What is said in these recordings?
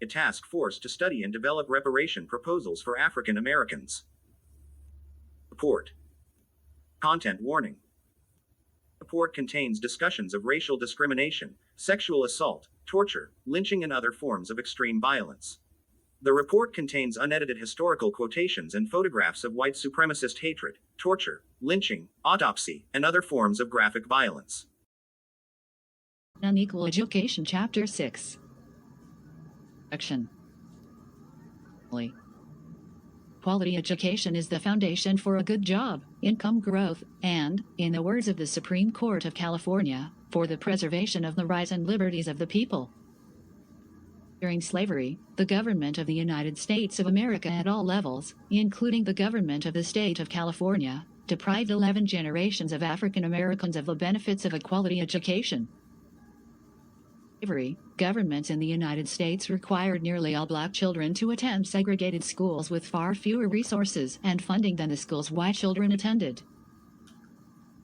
a task force to study and develop reparation proposals for African Americans. Report. Content warning. Report contains discussions of racial discrimination, sexual assault, torture, lynching, and other forms of extreme violence. The report contains unedited historical quotations and photographs of white supremacist hatred, torture, lynching, autopsy, and other forms of graphic violence. Unequal Education Chapter 6. Action. Quality education is the foundation for a good job, income growth, and, in the words of the Supreme Court of California, for the preservation of the rights and liberties of the people. During slavery, the government of the United States of America at all levels, including the government of the state of California, deprived 11 generations of African Americans of the benefits of a quality education. Slavery, governments in the United States required nearly all black children to attend segregated schools with far fewer resources and funding than the schools white children attended.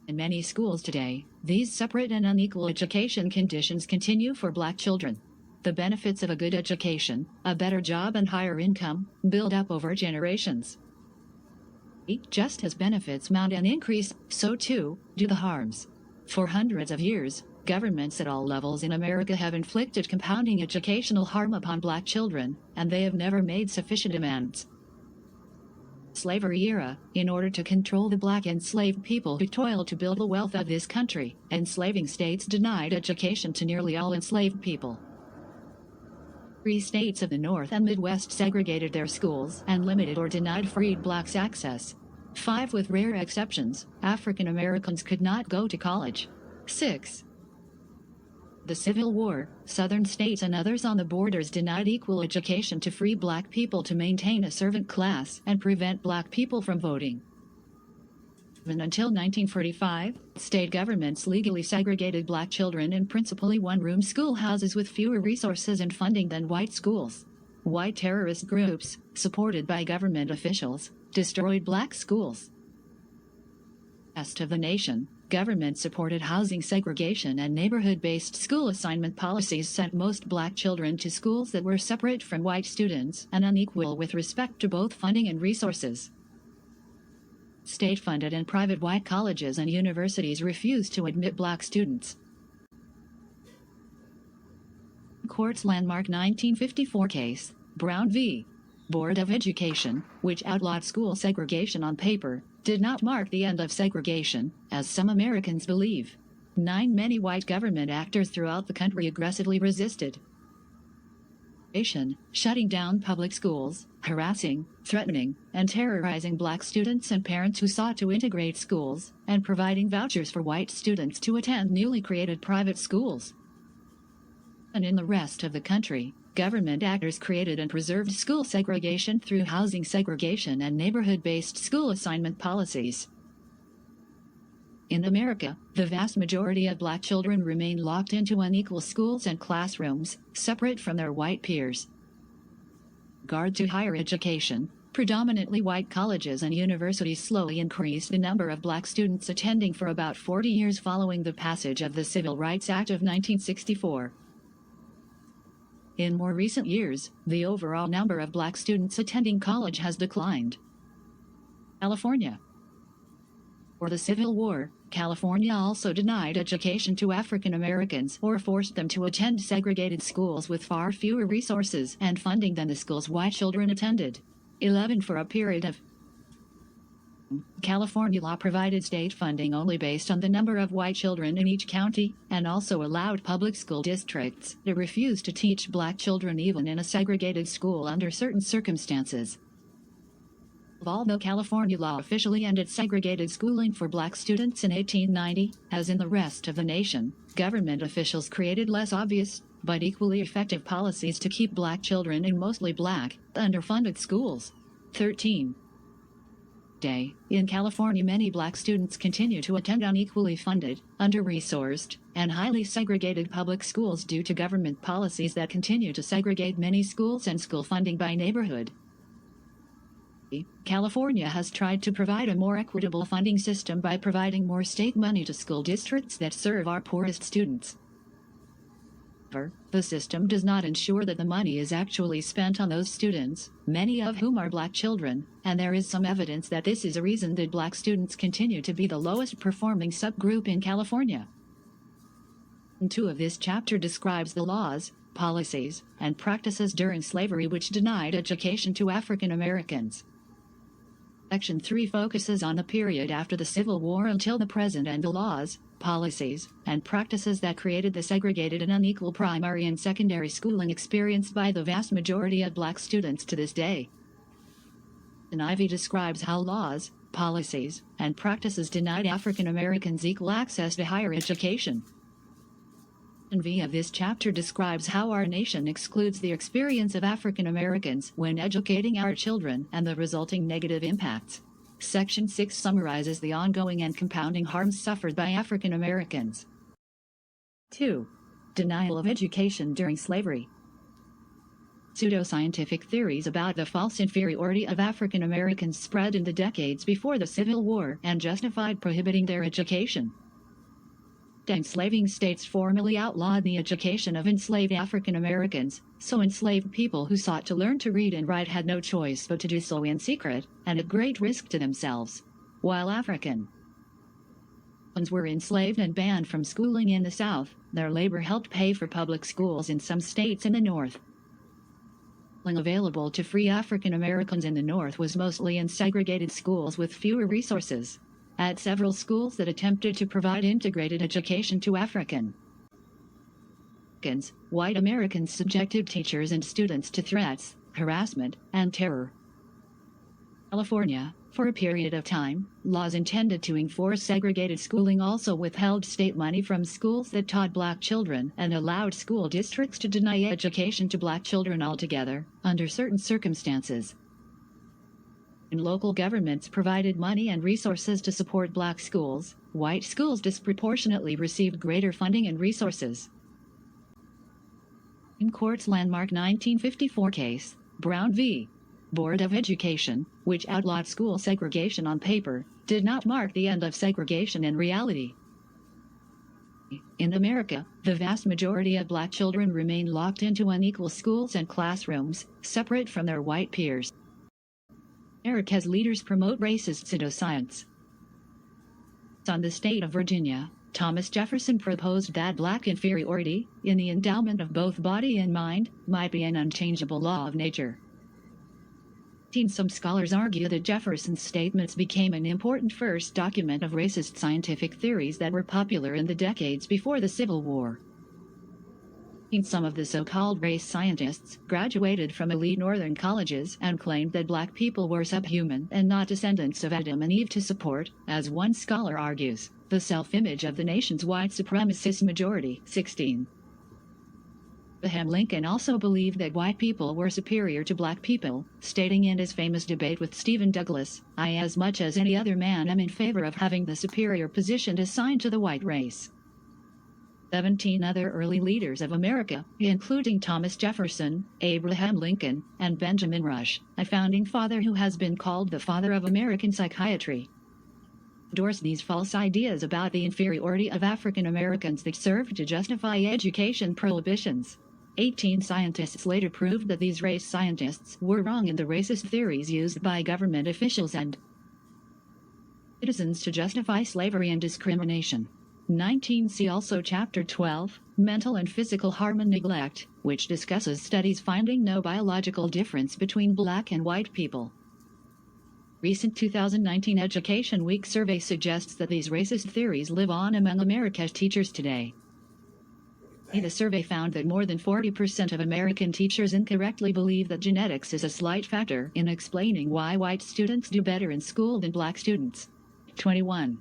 In many schools today, these separate and unequal education conditions continue for black children. The benefits of a good education, a better job, and higher income build up over generations. Just as benefits mount and increase, so too do the harms. For hundreds of years, governments at all levels in America have inflicted compounding educational harm upon black children, and they have never made sufficient amends. Slavery era, in order to control the black enslaved people who toiled to build the wealth of this country, enslaving states denied education to nearly all enslaved people. 3 states of the North and Midwest segregated their schools and limited or denied freed blacks access. 5, with rare exceptions, African Americans could not go to college. 6. The Civil War, Southern states and others on the borders denied equal education to free black people to maintain a servant class and prevent black people from voting. Even until 1945, state governments legally segregated black children in principally one-room schoolhouses with fewer resources and funding than white schools. White terrorist groups, supported by government officials, destroyed black schools. Rest of the nation, government-supported housing segregation and neighborhood-based school assignment policies sent most black children to schools that were separate from white students and unequal with respect to both funding and resources. State-funded and private white colleges and universities refused to admit black students. Court's landmark 1954 case, Brown v. Board of Education, which outlawed school segregation on paper, did not mark the end of segregation, as some Americans believe. Many white government actors throughout the country aggressively resisted. Shutting down public schools, harassing, threatening, and terrorizing black students and parents who sought to integrate schools, and providing vouchers for white students to attend newly created private schools. And in the rest of the country, government actors created and preserved school segregation through housing segregation and neighborhood-based school assignment policies. In America, the vast majority of black children remain locked into unequal schools and classrooms, separate from their white peers. In regard to higher education, predominantly white colleges and universities slowly increased the number of black students attending for about 40 years following the passage of the Civil Rights Act of 1964. In more recent years, the overall number of black students attending college has declined. California. For the Civil War, California also denied education to African Americans or forced them to attend segregated schools with far fewer resources and funding than the schools white children attended. 11 for a period of California law provided state funding only based on the number of white children in each county, and also allowed public school districts to refuse to teach black children even in a segregated school under certain circumstances. Although California law officially ended segregated schooling for black students in 1890, as in the rest of the nation, government officials created less obvious, but equally effective policies to keep black children in mostly black, underfunded schools. 13. In California, many black students continue to attend unequally funded, under-resourced, and highly segregated public schools due to government policies that continue to segregate many schools and school funding by neighborhood. California has tried to provide a more equitable funding system by providing more state money to school districts that serve our poorest students. However, the system does not ensure that the money is actually spent on those students, many of whom are black children, and there is some evidence that this is a reason that black students continue to be the lowest performing subgroup in California. And 2 of this chapter describes the laws, policies, and practices during slavery which denied education to African Americans. Section 3 focuses on the period after the Civil War until the present and the laws, policies, and practices that created the segregated and unequal primary and secondary schooling experienced by the vast majority of black students to this day. And Ivy describes how laws, policies, and practices denied African Americans equal access to higher education. And V of this chapter describes how our nation excludes the experience of African Americans when educating our children and the resulting negative impacts. Section 6 summarizes the ongoing and compounding harms suffered by African Americans. 2. Denial of education during slavery. Pseudoscientific theories about the false inferiority of African Americans spread in the decades before the Civil War and justified prohibiting their education. Enslaving states formally outlawed the education of enslaved African Americans, so enslaved people who sought to learn to read and write had no choice but to do so in secret, and at great risk to themselves. While Africans were enslaved and banned from schooling in the South, their labor helped pay for public schools in some states in the North. Available to free African Americans in the North was mostly in segregated schools with fewer resources. At several schools that attempted to provide integrated education to African Americans, white Americans subjected teachers and students to threats, harassment, and terror. California, for a period of time, laws intended to enforce segregated schooling also withheld state money from schools that taught black children and allowed school districts to deny education to black children altogether, under certain circumstances. And local governments provided money and resources to support black schools, white schools disproportionately received greater funding and resources. In Court's landmark 1954 case, Brown v. Board of Education, which outlawed school segregation on paper, did not mark the end of segregation in reality. In America, the vast majority of black children remain locked into unequal schools and classrooms, separate from their white peers. America's leaders promote racist pseudoscience. On the state of Virginia, Thomas Jefferson proposed that black inferiority, in the endowment of both body and mind, might be an unchangeable law of nature. Some scholars argue that Jefferson's statements became an important first document of racist scientific theories that were popular in the decades before the Civil War. Some of the so-called race scientists graduated from elite northern colleges and claimed that black people were subhuman and not descendants of Adam and Eve to support, as one scholar argues, the self-image of the nation's white supremacist majority. 16. Abraham Lincoln also believed that white people were superior to black people, stating in his famous debate with Stephen Douglas, "I, as much as any other man, am in favor of having the superior position assigned to the white race." 17 other early leaders of America, including Thomas Jefferson, Abraham Lincoln, and Benjamin Rush, a founding father who has been called the father of American psychiatry, endorsed these false ideas about the inferiority of African Americans that served to justify education prohibitions. 18 scientists later proved that these race scientists were wrong in the racist theories used by government officials and citizens to justify slavery and discrimination. 19 See also Chapter 12, Mental and Physical Harm and Neglect, which discusses studies finding no biological difference between black and white people. Recent 2019 Education Week survey suggests that these racist theories live on among America's teachers today. The survey found that more than 40% of American teachers incorrectly believe that genetics is a slight factor in explaining why white students do better in school than black students. 21.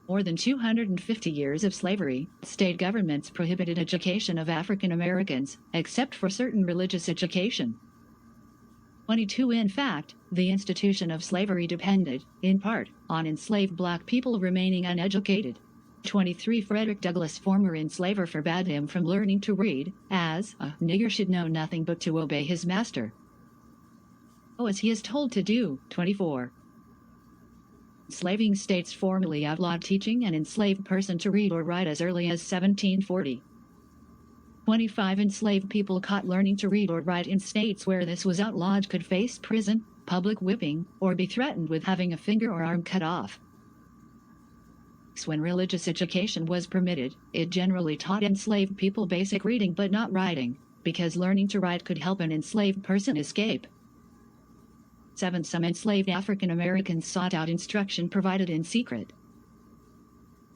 More than 250 years of slavery, state governments prohibited education of African Americans, except for certain religious education. 22 In fact, the institution of slavery depended, in part, on enslaved black people remaining uneducated. 23 Frederick Douglass, former enslaver, forbade him from learning to read, as a nigger should know nothing but to obey his master, as he is told to do. 24 Enslaving states formally outlawed teaching an enslaved person to read or write as early as 1740. 25 enslaved people caught learning to read or write in states where this was outlawed could face prison, public whipping, or be threatened with having a finger or arm cut off. When religious education was permitted, it generally taught enslaved people basic reading but not writing, because learning to write could help an enslaved person escape. 7. Some enslaved African Americans sought out instruction provided in secret.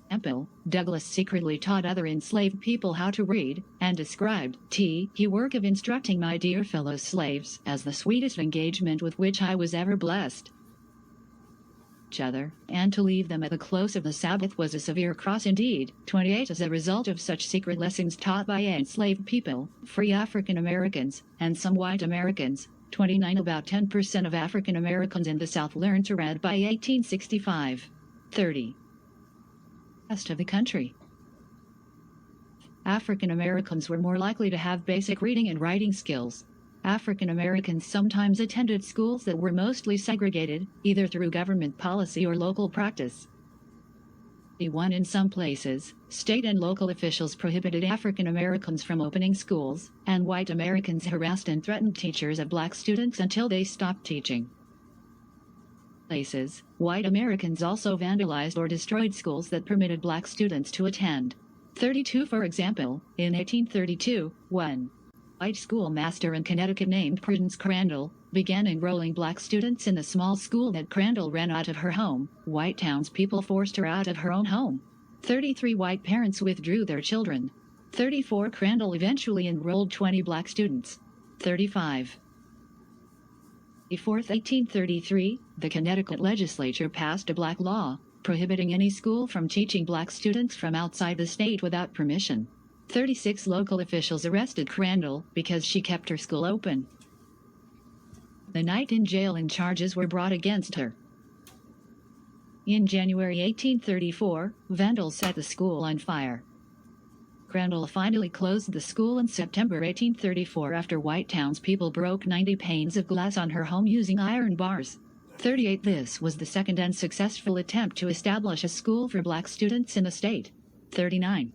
Example, Douglas secretly taught other enslaved people how to read, and described the work of instructing my dear fellow slaves as the sweetest engagement with which I was ever blessed. Each other, and to leave them at the close of the Sabbath was a severe cross indeed. 28. As a result of such secret lessons taught by enslaved people, free African Americans, and some white Americans, 29. About 10% of African Americans in the South learned to read by 1865. 30. Rest of the country. African Americans were more likely to have basic reading and writing skills. African Americans sometimes attended schools that were mostly segregated, either through government policy or local practice. In some places, state and local officials prohibited African Americans from opening schools, and white Americans harassed and threatened teachers of black students until they stopped teaching. Places, white Americans also vandalized or destroyed schools that permitted black students to attend. 32. For example, in 1832, one white schoolmaster in Connecticut named Prudence Crandall began enrolling black students in the small school that Crandall ran out of her home. White townspeople forced her out of her own home. 33. White parents withdrew their children. 34. Crandall eventually enrolled 20 black students. 35. 1833, the Connecticut legislature passed a black law, prohibiting any school from teaching black students from outside the state without permission. 36. Local officials arrested Crandall because she kept her school open. The night in jail and charges were brought against her. In January 1834, vandals set the school on fire. Crandall finally closed the school in September 1834 after white townspeople broke 90 panes of glass on her home using iron bars. 38. This was the second unsuccessful attempt to establish a school for black students in the state. 39.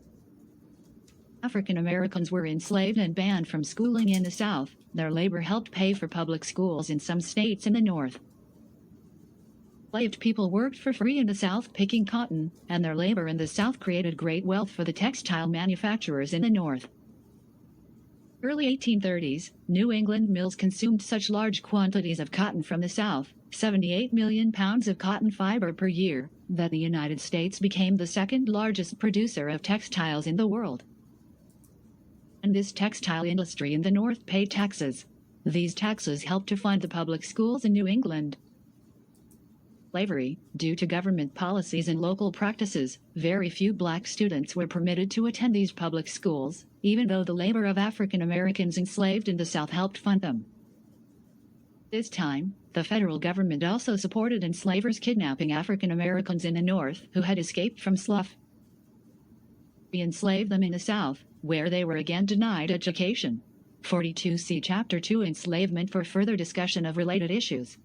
African Americans were enslaved and banned from schooling in the South. Their labor helped pay for public schools in some states in the North. Enslaved people worked for free in the South picking cotton, and their labor in the South created great wealth for the textile manufacturers in the North. Early 1830s, New England mills consumed such large quantities of cotton from the South, 78 million pounds of cotton fiber per year, that the United States became the second largest producer of textiles in the world. And this textile industry in the North paid taxes. These taxes helped to fund the public schools in New England. Slavery, due to government policies and local practices, very few black students were permitted to attend these public schools, even though the labor of African Americans enslaved in the South helped fund them. This time, the federal government also supported enslavers kidnapping African Americans in the North who had escaped from slavery. Enslaved them in the South, where they were again denied education. 42. See Chapter 2 Enslavement for further discussion of related issues.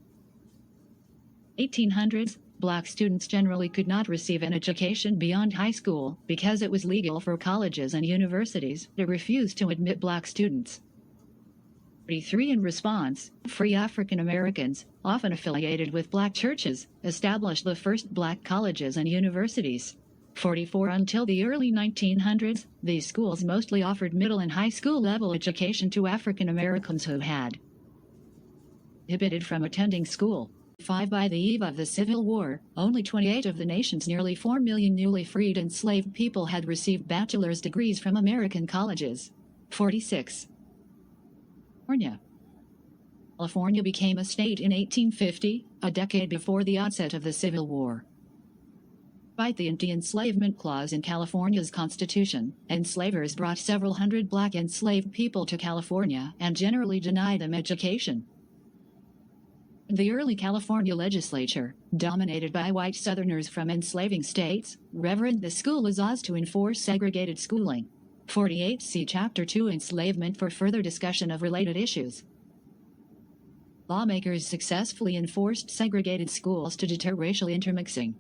1800s, black students generally could not receive an education beyond high school because it was legal for colleges and universities to refuse to admit black students. 43. In response, free African Americans, often affiliated with black churches, established the first black colleges and universities. 44. Until the early 1900s, these schools mostly offered middle and high school level education to African Americans who had prohibited from attending school. 5. By the eve of the Civil War, only 28 of the nation's nearly 4 million newly freed enslaved people had received bachelor's degrees from American colleges. 46. California became a state in 1850, a decade before the onset of the Civil War. Despite the anti-enslavement clause in California's Constitution, enslavers brought several hundred black enslaved people to California and generally denied them education. The early California legislature, dominated by white Southerners from enslaving states, reverenced the school laws to enforce segregated schooling. 48. See Chapter 2 Enslavement for further discussion of related issues. Lawmakers successfully enforced segregated schools to deter racial intermixing.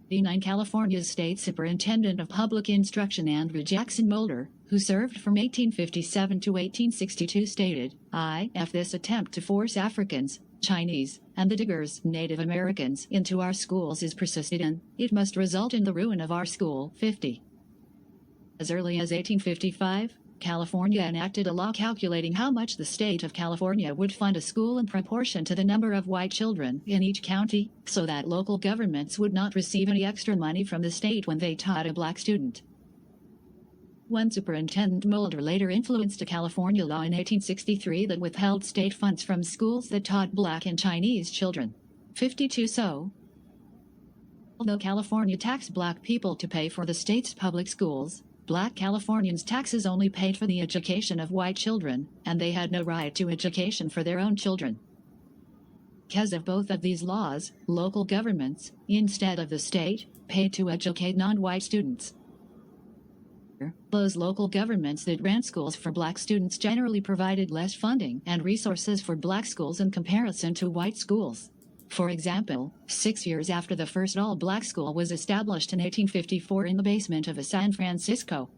9 California's state superintendent of public instruction Andrew Jackson Mulder, who served from 1857 to 1862, stated, "If this attempt to force Africans, Chinese, and the diggers, Native Americans, into our schools is persisted in, it must result in the ruin of our school." 50. As early as 1855, California enacted a law calculating how much the state of California would fund a school in proportion to the number of white children in each county, so that local governments would not receive any extra money from the state when they taught a black student. One Superintendent Mulder later influenced a California law in 1863 that withheld state funds from schools that taught black and Chinese children. 52. So, although California taxed black people to pay for the state's public schools, black Californians' taxes only paid for the education of white children, and they had no right to education for their own children. Because of both of these laws, local governments, instead of the state, paid to educate non-white students. Those local governments that ran schools for black students generally provided less funding and resources for black schools in comparison to white schools. For example, 6 years after the first all-black school was established in 1854 in the basement of a San Francisco.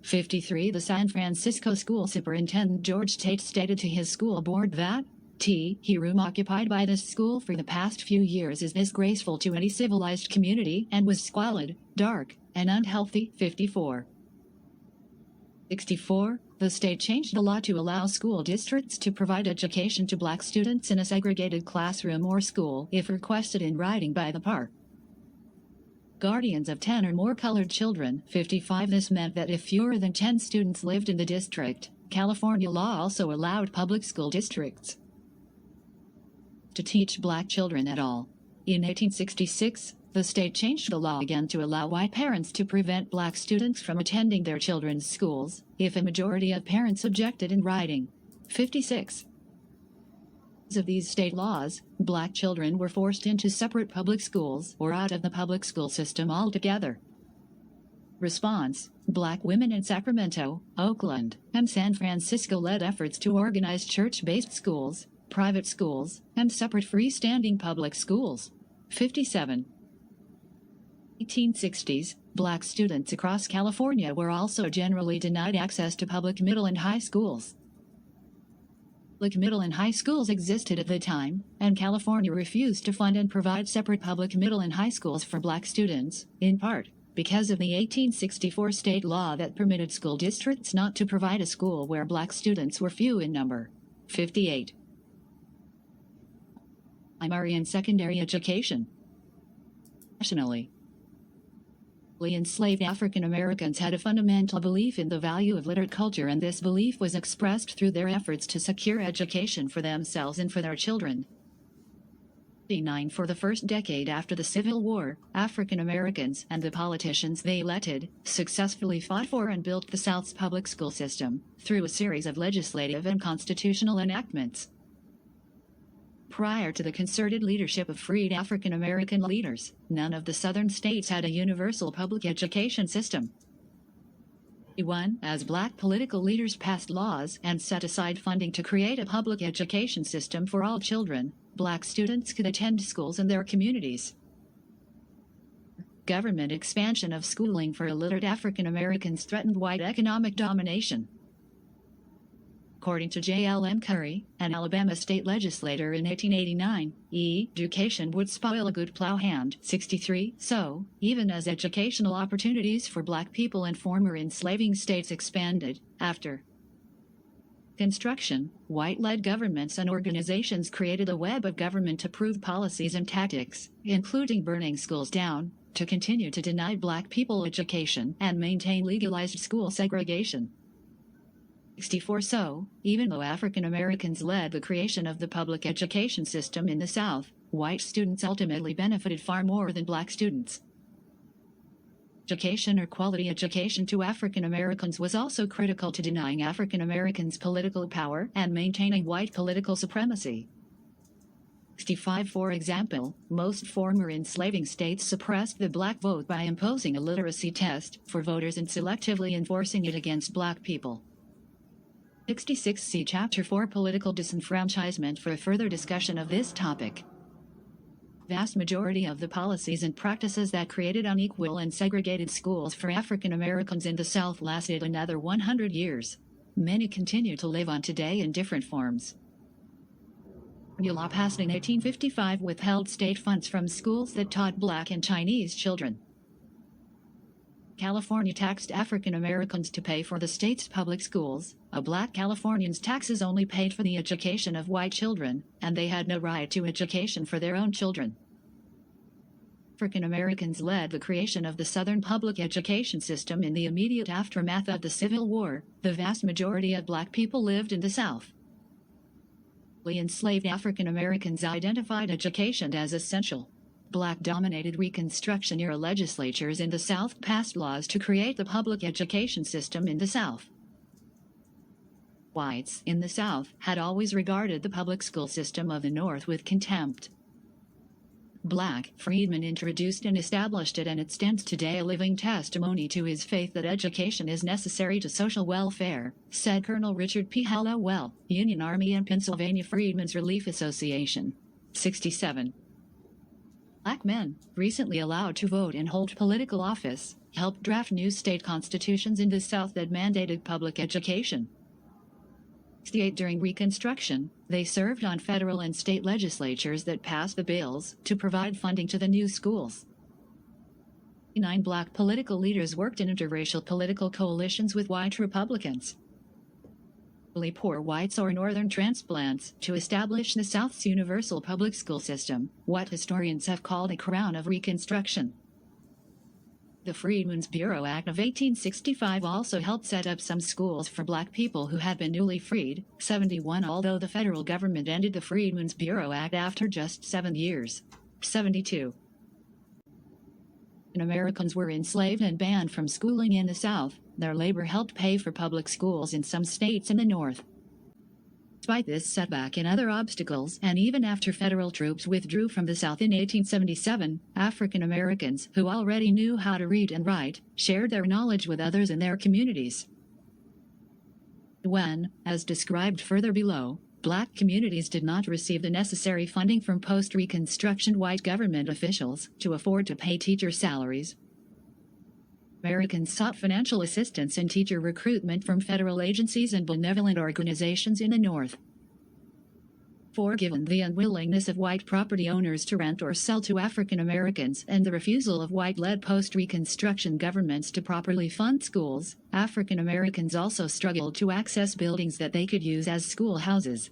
53. The San Francisco school superintendent George Tate stated to his school board that the room occupied by this school for the past few years is disgraceful to any civilized community and was squalid, dark, and unhealthy. 54. 64. The state changed the law to allow school districts to provide education to black students in a segregated classroom or school if requested in writing by the par. Guardians of 10 or more colored children. 55. This meant that if fewer than 10 students lived in the district, California law also allowed public school districts to teach black children at all. In 1866, the state changed the law again to allow white parents to prevent black students from attending their children's schools, if a majority of parents objected in writing. 56. Because of these state laws, black children were forced into separate public schools or out of the public school system altogether. Response: black women in Sacramento, Oakland, and San Francisco led efforts to organize church-based schools, private schools, and separate freestanding public schools. 57. 1860s, black students across California were also generally denied access to public middle and high schools. Public middle and high schools existed at the time, and California refused to fund and provide separate public middle and high schools for black students, in part because of the 1864 state law that permitted school districts not to provide a school where black students were few in number. 58. Primary and secondary education. Nationally, enslaved African Americans had a fundamental belief in the value of literate culture, and this belief was expressed through their efforts to secure education for themselves and for their children. 59. For the first decade after the Civil War, African Americans and the politicians they elected successfully fought for and built the South's public school system through a series of legislative and constitutional enactments. Prior to the concerted leadership of freed African American leaders, none of the southern states had a universal public education system. 1. As black political leaders passed laws and set aside funding to create a public education system for all children, black students could attend schools in their communities. Government expansion of schooling for illiterate African Americans threatened white economic domination. According to J.L.M. Curry, an Alabama state legislator in 1889, education would spoil a good plow hand. 63. So, even as educational opportunities for black people in former enslaving states expanded, after Construction, white-led governments and organizations created a web of government-approved policies and tactics, including burning schools down, to continue to deny black people education and maintain legalized school segregation. 64. So, even though African Americans led the creation of the public education system in the South, white students ultimately benefited far more than black students. Education or quality education to African Americans was also critical to denying African Americans political power and maintaining white political supremacy. 65. For example, most former enslaving states suppressed the black vote by imposing a literacy test for voters and selectively enforcing it against black people. 66. See Chapter 4 Political Disenfranchisement for a further discussion of this topic. Vast majority of the policies and practices that created unequal and segregated schools for African Americans in the South lasted another 100 years. Many continue to live on today in different forms. A law passed in 1855 withheld state funds from schools that taught Black and Chinese children. California taxed African Americans to pay for the state's public schools. Black Californians' taxes only paid for the education of white children, and they had no right to education for their own children. African Americans led the creation of the Southern public education system in the immediate aftermath of the Civil War. The vast majority of Black people lived in the South. Enslaved African Americans identified education as essential. Black-dominated Reconstruction-era legislatures in the South passed laws to create the public education system in the South. Whites in the South had always regarded the public school system of the North with contempt. Black freedmen introduced and established it, and it stands today a living testimony to his faith that education is necessary to social welfare, said Colonel Richard P. Hallowell, Union Army and Pennsylvania Freedmen's Relief Association. 67. Black men, recently allowed to vote and hold political office, helped draft new state constitutions in the South that mandated public education. 68. During Reconstruction, they served on federal and state legislatures that passed the bills to provide funding to the new schools. 9. Black political leaders worked in interracial political coalitions with white Republicans. Poor whites or northern transplants to establish the South's universal public school system, what historians have called a crown of Reconstruction. The Freedmen's Bureau Act of 1865 also helped set up some schools for Black people who had been newly freed. 71. Although the federal government ended the Freedmen's Bureau Act after just 7 years. 72. Americans were enslaved and banned from schooling in the South. Their labor helped pay for public schools in some states in the North. Despite this setback and other obstacles, and even after federal troops withdrew from the South in 1877, African Americans who already knew how to read and write shared their knowledge with others in their communities. When, as described further below, Black communities did not receive the necessary funding from post-Reconstruction white government officials to afford to pay teacher salaries, Americans sought financial assistance and teacher recruitment from federal agencies and benevolent organizations in the North. Given the unwillingness of white property owners to rent or sell to African Americans and the refusal of white-led post-Reconstruction governments to properly fund schools, African Americans also struggled to access buildings that they could use as schoolhouses.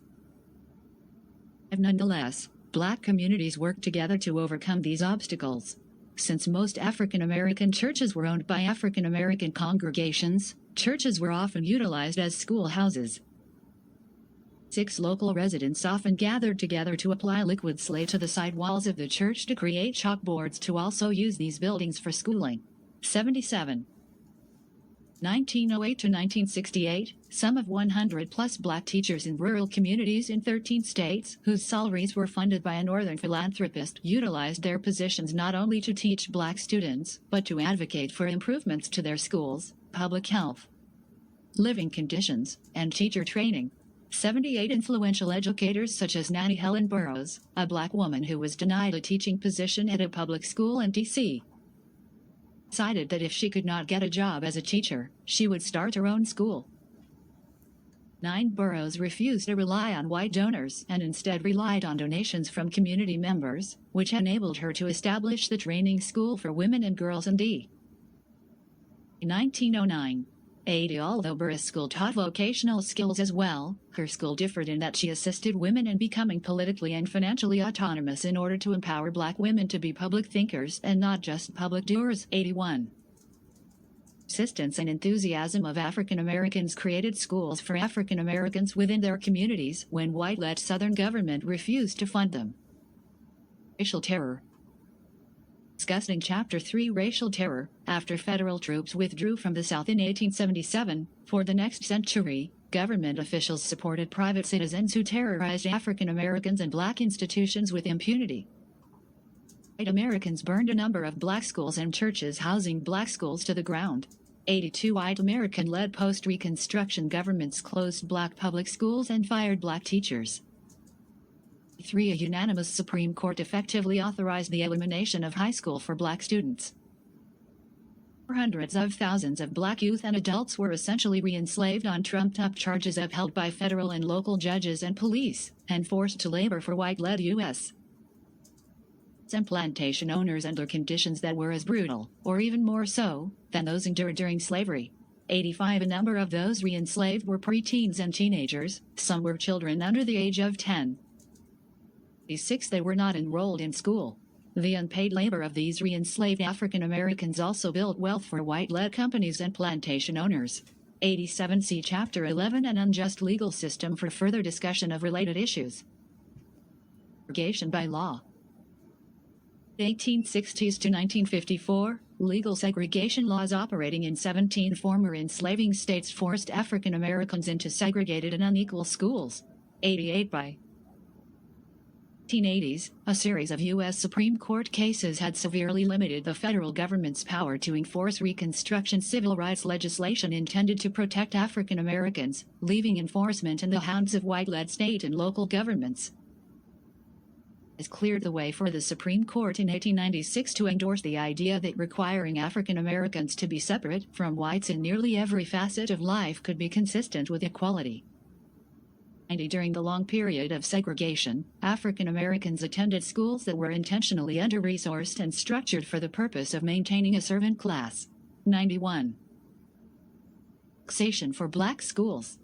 Nonetheless, Black communities worked together to overcome these obstacles. Since most African American churches were owned by African American congregations, churches were often utilized as schoolhouses. 6. Local residents often gathered together to apply liquid slate to the side walls of the church to create chalkboards to also use these buildings for schooling. 77. 1908 to 1968, some of 100-plus Black teachers in rural communities in 13 states, whose salaries were funded by a Northern philanthropist, utilized their positions not only to teach Black students, but to advocate for improvements to their schools, public health, living conditions, and teacher training. 78. Influential educators such as Nanny Helen Burroughs, a Black woman who was denied a teaching position at a public school in D.C., decided that if she could not get a job as a teacher, she would start her own school. 9. Burroughs refused to rely on white donors and instead relied on donations from community members, which enabled her to establish the training school for women and girls in D. 1909. Although Burroughs' school taught vocational skills as well, her school differed in that she assisted women in becoming politically and financially autonomous in order to empower Black women to be public thinkers and not just public doers. 81. Persistence and enthusiasm of African Americans created schools for African Americans within their communities when white-led Southern government refused to fund them. Racial terror. Discussing Chapter 3 Racial Terror, after federal troops withdrew from the South in 1877, for the next century, government officials supported private citizens who terrorized African Americans and Black institutions with impunity. White Americans burned a number of Black schools and churches housing Black schools to the ground. 82 white American-led post-Reconstruction governments closed black public schools and fired black teachers. 3. A unanimous Supreme Court effectively authorized the elimination of high school for black students. Hundreds of thousands of black youth and adults were essentially re-enslaved on trumped-up charges upheld by federal and local judges and police, and forced to labor for white-led U.S. and plantation owners under conditions that were as brutal, or even more so, than those endured during slavery. 85. A number of those re-enslaved were preteens and teenagers, some were children under the age of 10. 6. They were not enrolled in school. The unpaid labor of these re-enslaved African Americans also built wealth for white-led companies and plantation owners. 87. See Chapter 11 An Unjust Legal System for further discussion of related issues. Segregation by law. 1860s to 1954, legal segregation laws operating in 17 former enslaving states forced African Americans into segregated and unequal schools. 88. By 1980s, a series of U.S. Supreme Court cases had severely limited the federal government's power to enforce Reconstruction civil rights legislation intended to protect African Americans, leaving enforcement in the hands of white-led state and local governments. This cleared the way for the Supreme Court in 1896 to endorse the idea that requiring African Americans to be separate from whites in nearly every facet of life could be consistent with equality. During the long period of segregation, African Americans attended schools that were intentionally under-resourced and structured for the purpose of maintaining a servant class. 91. Taxation for black schools.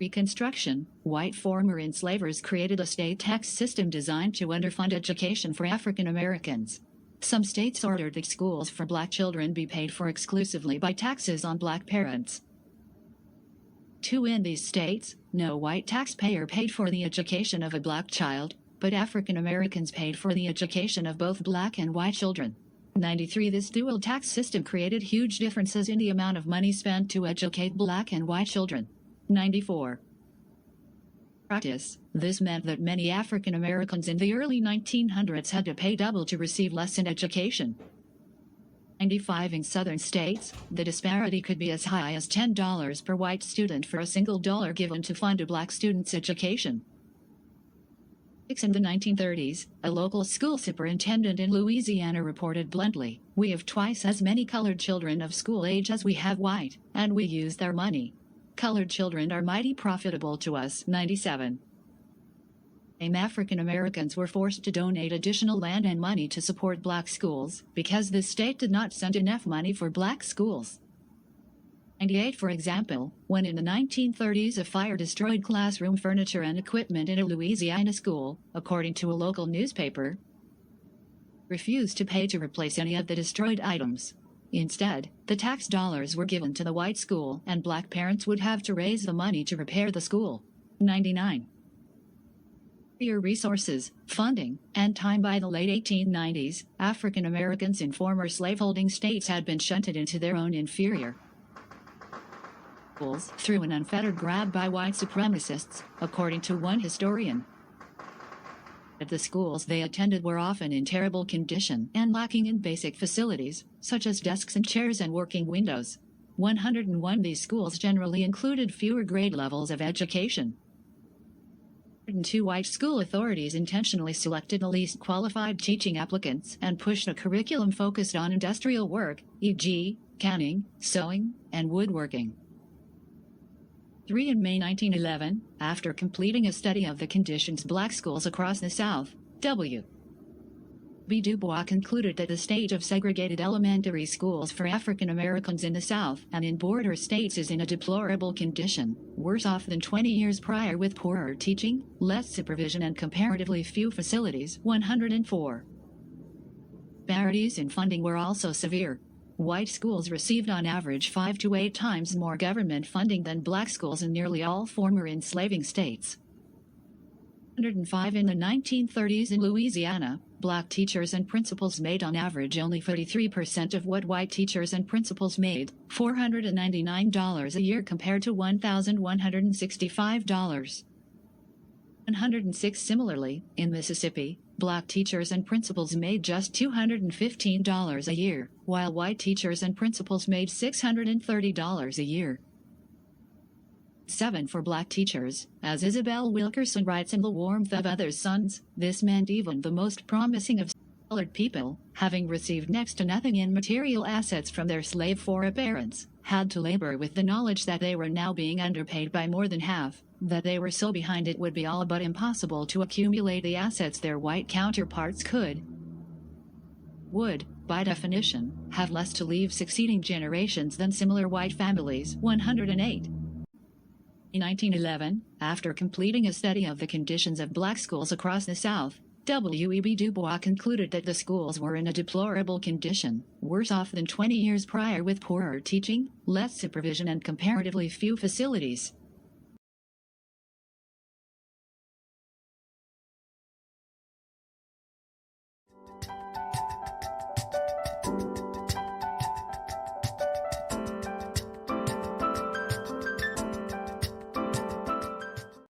Reconstruction, white former enslavers created a state tax system designed to underfund education for African Americans. Some states ordered that schools for black children be paid for exclusively by taxes on black parents. 2. In these states, no white taxpayer paid for the education of a black child, but African Americans paid for the education of both black and white children. 93. This dual tax system created huge differences in the amount of money spent to educate black and white children. 94. Practice. This meant that many African Americans in the early 1900s had to pay double to receive less in education. 95. In southern states, the disparity could be as high as $10 per white student for a single dollar given to fund a black student's education. 6. In the 1930s, a local school superintendent in Louisiana reported bluntly, "We have twice as many colored children of school age as we have white, and we use their money. Colored children are mighty profitable to us." 97. African Americans were forced to donate additional land and money to support black schools because the state did not send enough money for black schools. 98. For example, when in the 1930s a fire destroyed classroom furniture and equipment in a Louisiana school, according to a local newspaper, refused to pay to replace any of the destroyed items. Instead, the tax dollars were given to the white school and black parents would have to raise the money to repair the school. 99. Resources, funding, and time. By the late 1890s, African Americans in former slaveholding states had been shunted into their own inferior schools through an unfettered grab by white supremacists, according to one historian. The schools they attended were often in terrible condition and lacking in basic facilities, such as desks and chairs and working windows. 101. These schools generally included fewer grade levels of education. 102. White school authorities intentionally selected the least qualified teaching applicants and pushed a curriculum focused on industrial work, e.g., canning, sewing, and woodworking. 3. In May 1911, after completing a study of the conditions black schools across the South, W. B. Du Bois concluded that the state of segregated elementary schools for African Americans in the South and in border states is in a deplorable condition, worse off than 20 years prior with poorer teaching, less supervision and comparatively few facilities. 104. Disparities in funding were also severe. White schools received on average 5 to 8 times more government funding than black schools in nearly all former enslaving states. 105. In the 1930s in Louisiana, black teachers and principals made on average only 33% of what white teachers and principals made, $499 a year compared to $1,165. 106. Similarly, in Mississippi, Black teachers and principals made just $215 a year, while white teachers and principals made $630 a year. 7 for black teachers. As Isabel Wilkerson writes in The Warmth of Others' Sons, this meant even the most promising of colored people, having received next to nothing in material assets from their slave foreparents, had to labor with the knowledge that they were now being underpaid by more than half, that they were so behind it would be all but impossible to accumulate the assets their white counterparts would, by definition, have less to leave succeeding generations than similar white families. 108. In 1911, after completing a study of the conditions of black schools across the South, W.E.B. Du Bois concluded that the schools were in a deplorable condition, worse off than 20 years prior with poorer teaching, less supervision and comparatively few facilities.